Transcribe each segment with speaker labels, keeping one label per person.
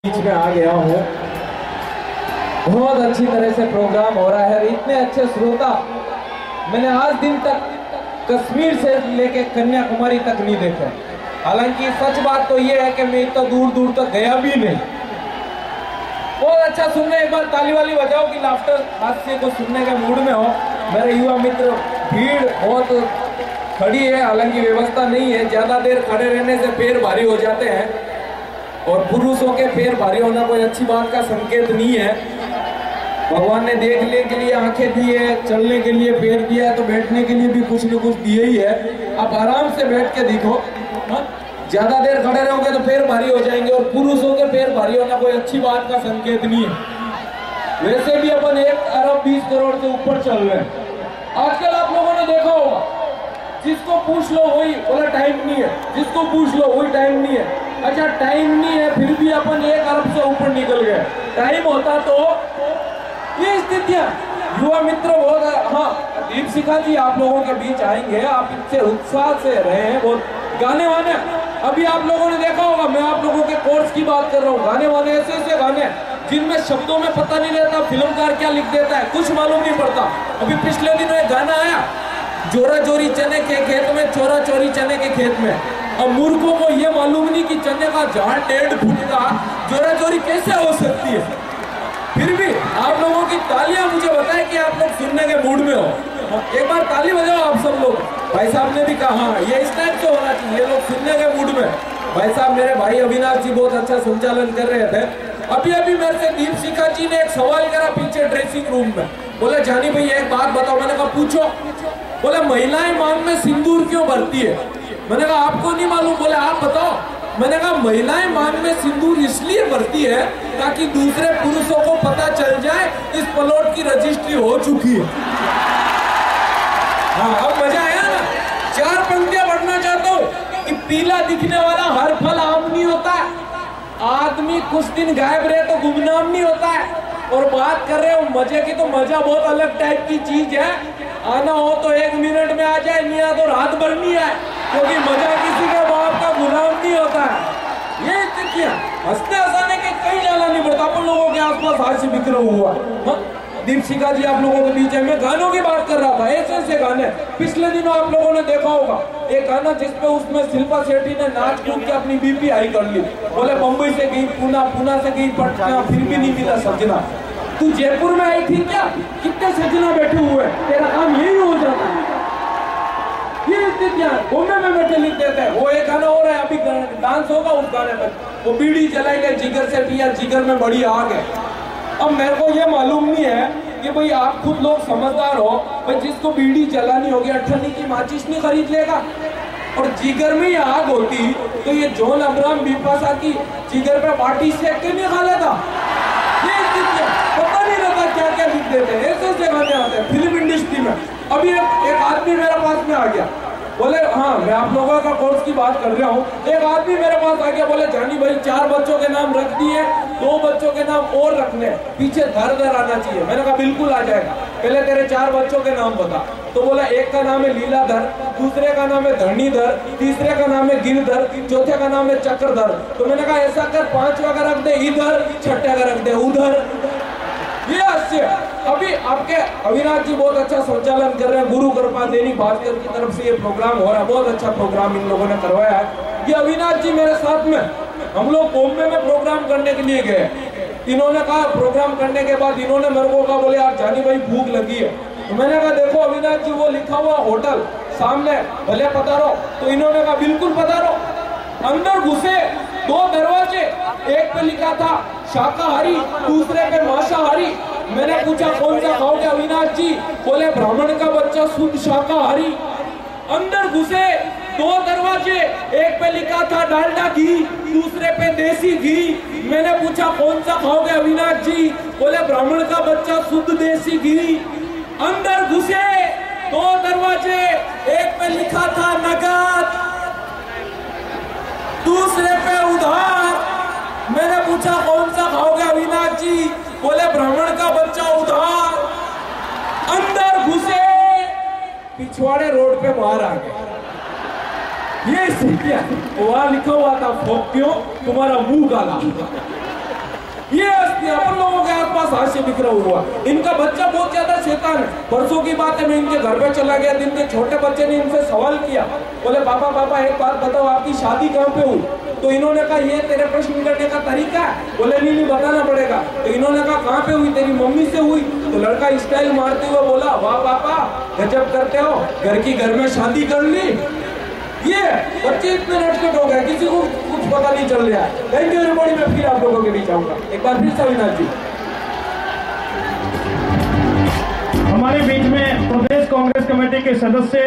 Speaker 1: बीच में आ गया हूँ। बहुत अच्छी तरह से प्रोग्राम हो रहा है। इतने अच्छे श्रोता मैंने आज दिन तक कश्मीर से लेके कन्याकुमारी तक नहीं देखे। हालांकि सच बात तो ये है कि मैं इतना दूर दूर तक गया भी नहीं। बहुत अच्छा सुनने, एक बार ताली वाली बजाओ कि लाफ्टर हास्य को सुनने के मूड में हो। मेरे युवा मित्र, भीड़ बहुत खड़ी है, हालांकि व्यवस्था नहीं है। ज्यादा देर खड़े रहने से पैर भारी हो जाते हैं और पुरुषों के पैर भारी होना कोई अच्छी बात का संकेत नहीं है। भगवान ने देखने के लिए आंखें दी है, चलने के लिए पैर दिया है, तो बैठने के लिए भी कुछ न कुछ दिए ही है। आप आराम से बैठ के देखो। ज्यादा देर खड़े रहोगे तो पैर भारी हो जाएंगे और पुरुषों के पैर भारी होना कोई अच्छी बात का संकेत नहीं है। वैसे भी अपन 1 अरब 20 करोड़ से ऊपर चल रहे हैं। आजकल आप लोगों ने देखा होगा, जिसको पूछ लो वही बोला टाइम नहीं है, जिसको पूछ लो वही टाइम नहीं है। अच्छा, टाइम नहीं है फिर भी अपन 1 अरब से ऊपर निकल गए। टाइम होता तो ये स्थितियां। युवा मित्र बहुत, हाँ दीपशिखा जी आप लोगों के बीच आएंगे, आप इतने उत्साह से रहे हैं। बहुत गाने वाने अभी आप लोगों ने देखा होगा, मैं आप लोगों के कोर्स की बात कर रहा हूँ। गाने वाने ऐसे ऐसे गाने जिनमें शब्दों में पता नहीं रहता फिल्मकार क्या लिख देता है, कुछ मालूम नहीं पड़ता। अभी पिछले दिनों एक गाना आया, जोरा जोरी चने के खेत में, चोरा चोरी चने के खेत में। अब मूर्खों को ये मालूम नहीं कि चने का झाड़ 1.5 फुट का जोरा चोरी कैसे हो सकती है। फिर भी आप लोगों की तालियां मुझे बताए कि आप लोग सुनने के मूड में हो। एक बार ताली बजाओ आप सब लोग। भाई साहब ने भी कहा ये इस टाइप से होना चाहिए, ये लोग सुनने के मूड में। भाई साहब, मेरे भाई अविनाश जी बहुत अच्छा संचालन कर रहे थे। अभी अभी मेरे से दीपशिखा जी ने एक सवाल करा पीछे ड्रेसिंग रूम में। बोले जानी भाई एक बात बताओ। मैंने कहा पूछो। बोले महिलाएं मांग में सिंदूर क्यों भरती है? मैंने कहा आपको नहीं मालूम? बोले आप बताओ। मैंने कहा महिलाएं मांग में सिंदूर इसलिए भरती है ताकि दूसरे पुरुषों को पता चल जाए इस प्लॉट की रजिस्ट्री हो चुकी है। हाँ, अब मजा आया ना? 4 पंक्तियां पढ़ना चाहता हूँ कि पीला दिखने वाला हर फल आम नहीं होता है। आदमी कुछ दिन गायब रहे तो गुमनाम नहीं होता है। और बात कर रहे हो मजे की, तो मजा बहुत अलग टाइप की चीज है। आना हो तो 1 मिनट में आ जाए, नहीं आ तो रात भर नहीं आए, क्योंकि मजा किसी के बाप का गुलाम नहीं होता है। ये स्थितियां हंसने हंसाने के कहीं जाना नहीं पड़ता। अपन लोगों के आसपास हास्य बिखरा हुआ। दीपशिखा जी आप लोगों के बीच है। मैं गानों की बात कर रहा था, ऐसे ऐसे गाने पिछले दिनों आप लोगों ने देखा होगा। एक गाना जिसपे उसमें शिल्पा शेट्टी ने नाच कूद के अपनी बीपी हाई कर ली। बोले बम्बई से गई पूना, पूना से गई पटना, फिर भी नहीं मिला सजना। तू जयपुर में आई थी क्या? कितने सजना बैठे हुए, तेरा काम यही हो जाता है। ये स्थितियां बॉम्बे में बैठे लिख देते हैं। वो एक गाना हो रहा है, अभी डांस होगा उस गाने पर। वो बीड़ी जलाएंगे जिगर से पिया, जिगर में बड़ी आग है। अब मेरे को ये मालूम नहीं है कि भाई आप खुद लोग समझदार हो, भाई जिसको बीड़ी जलानी होगी 18 की माचिस नहीं खरीद लेगा। और जिगर में ही आग होती तो ये जॉन अब्राहम बिपाशा की जिगर पे बाटी सेक के नहीं खा लेता। ये पता नहीं रहता क्या क्या लिख देते हैं, ऐसे ऐसे गाने आते हैं फिल्म इंडस्ट्री में। अभी एक आदमी मेरे पास में आ गया, बोले हाँ मैं आप लोगों का कोर्स की बात कर रहा हूँ। एक आदमी मेरे पास आ गया, बोले जानी भाई 4 बच्चों के नाम रख दिए, 2 बच्चों के नाम और रखने, पीछे धर आना चाहिए। मैंने कहा बिल्कुल आ जाएगा, पहले तेरे 4 बच्चों के नाम बता। तो बोला एक का नाम है लीलाधर, दूसरे का नाम है धरणीधर, तीसरे का नाम है गिरधर, चौथे का नाम है चक्रधर। तो मैंने कहा ऐसा कर 5वां का रख दे इधर, 6ठा का रख दे उधर। ये हास्य। अभी आपके अविनाश जी बहुत अच्छा संचालन कर रहे हैं। गुरु कृपा दैनिक भास्कर की तरफ से ये प्रोग्राम हो रहा है, बहुत अच्छा प्रोग्राम इन लोगों ने करवाया है। ये अविनाश जी मेरे साथ में, हम लोग बॉम्बे में प्रोग्राम करने के लिए गए। इन्होंने कहा प्रोग्राम करने के बाद इन्होंने मेरे को कहा, बोले यार जानी भाई भूख लगी है। तो मैंने कहा देखो अविनाश जी वो लिखा हुआ होटल सामने, भले पधारो। तो इन्होंने कहा बिल्कुल पधारो। अंदर घुसे, 2 दरवाजे, एक पे लिखा था शाकाहारी, दूसरे पे मांसाहारी। मैंने पूछा कौन सा खाओगे अविनाश जी? बोले ब्राह्मण का बच्चा शुद्ध शाकाहारी। अंदर घुसे, 2 दरवाजे, एक पे लिखा था डालडा घी, दूसरे पे देसी घी। मैंने पूछा कौन सा खाओगे अविनाश जी? बोले ब्राह्मण का बच्चा शुद्ध देसी घी। अंदर घुसे, 2 दरवाजे, एक पे लिखा था नगद, दूसरे पे उधार। मैंने पूछा कौन सा खाओगे अविनाश जी? बोले ब्राह्मण का बच्चा उधार। अंदर घुसे, पिछवाड़े रोड पे बाहर आ गए। ये स्थितियां, वहां लिखा हुआ था फोक्यों तुम्हारा मुंह काला। ये अपन लोगों के आसपास हास्य बिखरा हुआ। इनका बच्चा बहुत ज्यादा शैतान है। परसों की बात है, मैं इनके घर पे चला गया, दिन के छोटे बच्चे ने इनसे सवाल किया, बोले पापा पापा एक बात बताओ, आपकी शादी कहाँ पे हुई? तो इन्होंने कहा ये तेरे प्रश्न करने का तरीका है। बोले नहीं बताना पड़ेगा। तो इन्होंने कहा कहाँ पे हुई? तेरी मम्मी से हुई। तो लड़का स्टाइल मारते हुए बोला, वाह पापा गजब करते हो, घर में शादी कर ली। ये बच्चे इतने नटखट हो गए, किसी को कुछ पता नहीं चल रहा है। Thank you everybody. मैं फिर आप लोगों के बीच आऊंगा एक बार फिर से। अविनाश जी
Speaker 2: हमारे बीच में प्रदेश कांग्रेस कमेटी के सदस्य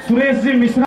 Speaker 2: सुरेश जी मिश्रा